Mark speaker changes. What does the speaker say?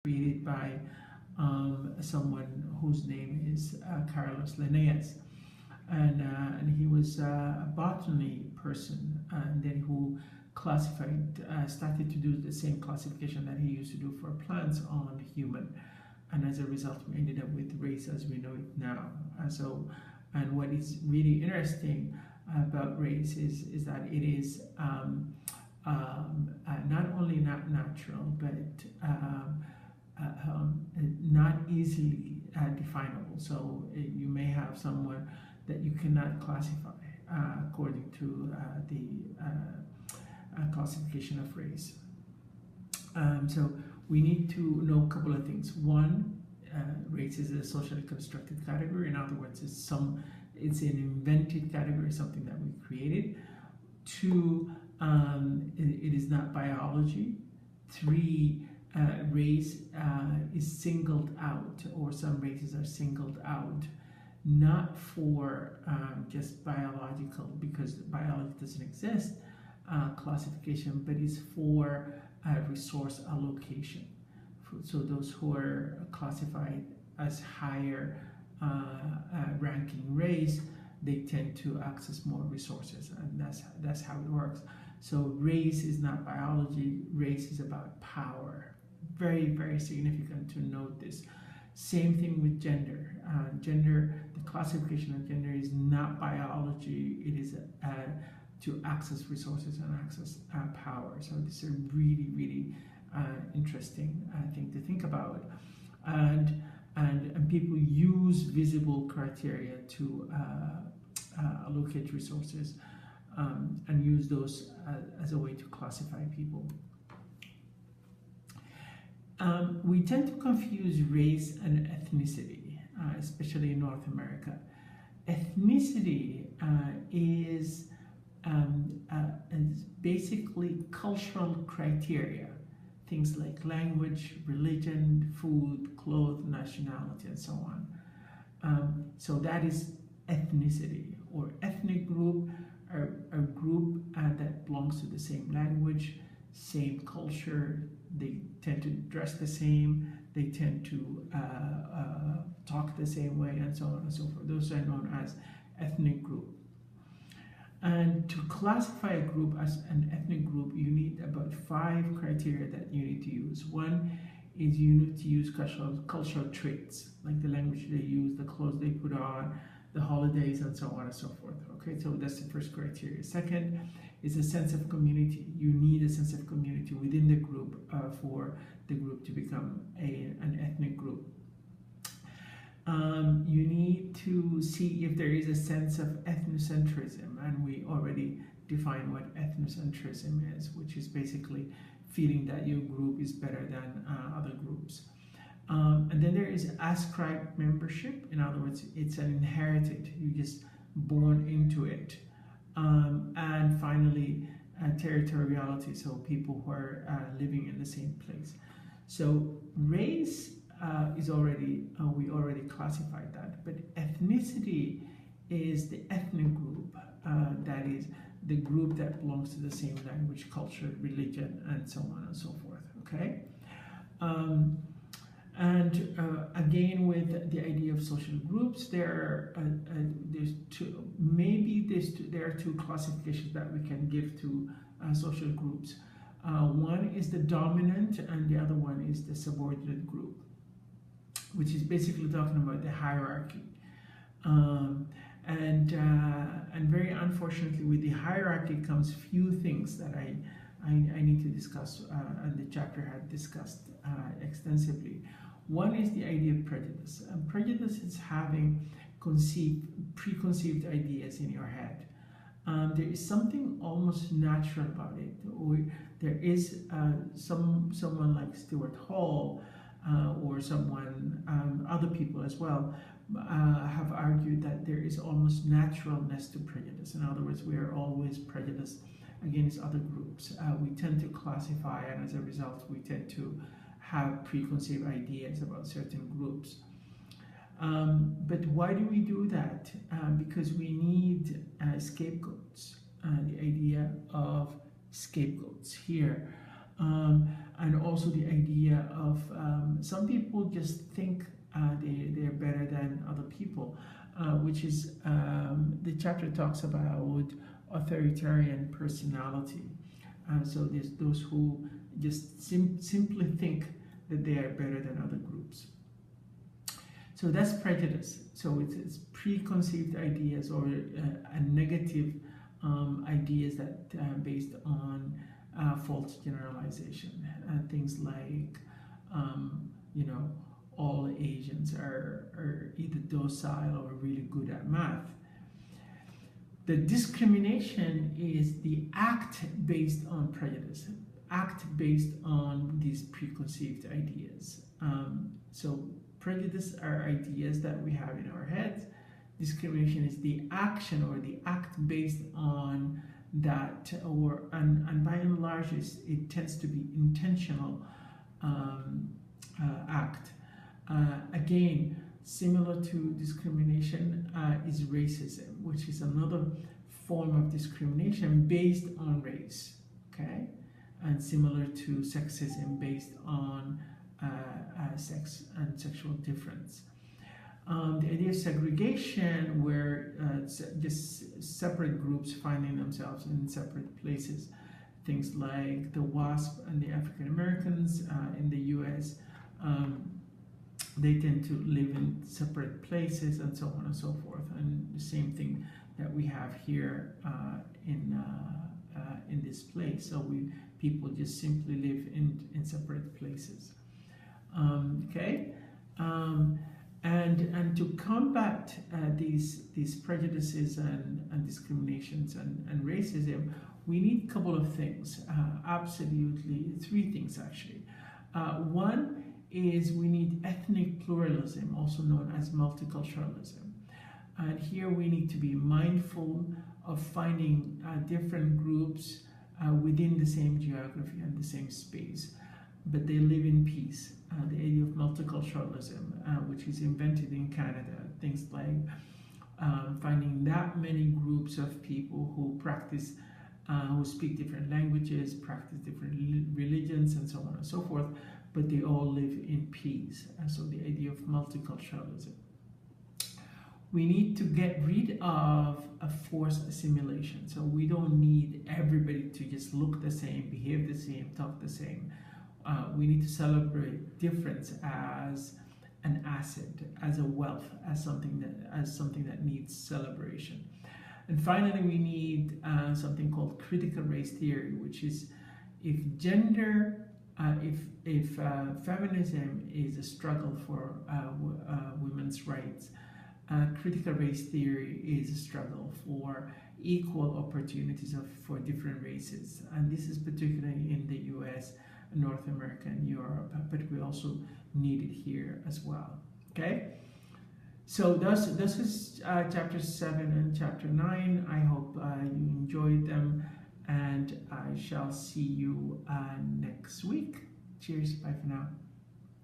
Speaker 1: created by someone whose name is Carlos Linnaeus, and he was a botany person, and then who started to do the same classification that he used to do for plants on human, and as a result we ended up with race as we know it now. And what is really interesting about race is that it is not only not natural, but not easily definable. So you may have someone that you cannot classify according to the classification of race. So we need to know a couple of things. One, race is a socially constructed category. In other words, it's an invented category, something that we created. Two, it is not biology. Three, race is singled out, or some races are singled out, not for just biological, because biology doesn't exist, classification, but is for resource allocation. So those who are classified as higher ranking race, they tend to access more resources, and that's how it works. So race is not biology. Race is about power. Very, very significant to note this. Same thing with gender. The classification of gender is not biology. It is to access resources and access power. So this is a really, really interesting thing to think about. And people use visible criteria to allocate resources and use those as a way to classify people. We tend to confuse race and ethnicity, especially in North America. Ethnicity is basically cultural criteria, things like language, religion, food, clothes, nationality, and so on. So that is ethnicity. Or ethnic group, a group that belongs to the same language, same culture. They tend to dress the same, they tend to talk the same way, and so on and so forth. Those are known as ethnic group. And to classify a group as an ethnic group, you need about 5 criteria that you need to use. One is you need to use cultural traits, like the language they use, the clothes they put on, the holidays, and so on and so forth. Okay, so that's the first criteria. Second is a sense of community. You need a sense of community within the group for the group to become an ethnic group. You need to see if there is a sense of ethnocentrism, and we already define what ethnocentrism is, which is basically feeling that your group is better than other groups. And then there is ascribed membership. In other words, it's an inherited, you just born into it. And finally, territoriality, so people who are living in the same place. So race is already, we already classified that, but ethnicity is the ethnic group, that is the group that belongs to the same language, culture, religion, and so on and so forth, okay? Again, with the idea of social groups, there are two classifications that we can give to social groups. One is the dominant, and the other one is the subordinate group, which is basically talking about the hierarchy. And very unfortunately, with the hierarchy comes few things that I need to discuss, and the chapter had discussed extensively. One is the idea of prejudice. And prejudice is having preconceived ideas in your head. There is something almost natural about it. There is someone like Stuart Hall, or someone, other people as well, have argued that there is almost naturalness to prejudice. In other words, we are always prejudiced against other groups. We tend to classify, and as a result, we tend to have preconceived ideas about certain groups. But why do we do that? Because we need scapegoats. The idea of scapegoats here. and also the idea of some people just think they're better than other people, which is the chapter talks about authoritarian personality. So there's those who just simply think that they are better than other groups. So that's prejudice. So it's preconceived ideas or a negative ideas that based on false generalization. Things like, you know, all Asians are either docile or really good at math. The discrimination is the act based on prejudice, act based on these preconceived ideas. So prejudice are ideas that we have in our heads. Discrimination is the action or the act based on that, and by and large it tends to be intentional act. Again, similar to discrimination is racism, which is another form of discrimination based on race, okay? And similar to sexism based on sex and sexual difference. The idea of segregation, where just separate groups finding themselves in separate places. Things like the WASP and the African Americans in the US, they tend to live in separate places and so on and so forth. And the same thing that we have here in this place. So people just simply live in separate places. Okay. And to combat these prejudices and discriminations and racism, we need a couple of things. Absolutely, three things actually. One is we need ethnic pluralism, also known as multiculturalism. And here we need to be mindful of finding different groups within the same geography and the same space, but they live in peace. The idea of multiculturalism, which is invented in Canada, things like finding that many groups of people who practice, who speak different languages, practice different religions, and so on and so forth, but they all live in peace. So the idea of multiculturalism. We need to get rid of a forced assimilation. So we don't need everybody to just look the same, behave the same, talk the same. We need to celebrate difference as an asset, as a wealth, as something that needs celebration. And finally, we need something called critical race theory, which is if gender, if feminism is a struggle for women's rights, critical race theory is a struggle for equal opportunities for different races. And this is particularly in the US, North America, and Europe, but we also need it here as well. Okay, so this is chapter 7 and chapter 9. I hope you enjoyed them, and I shall see you next week. Cheers, bye for now.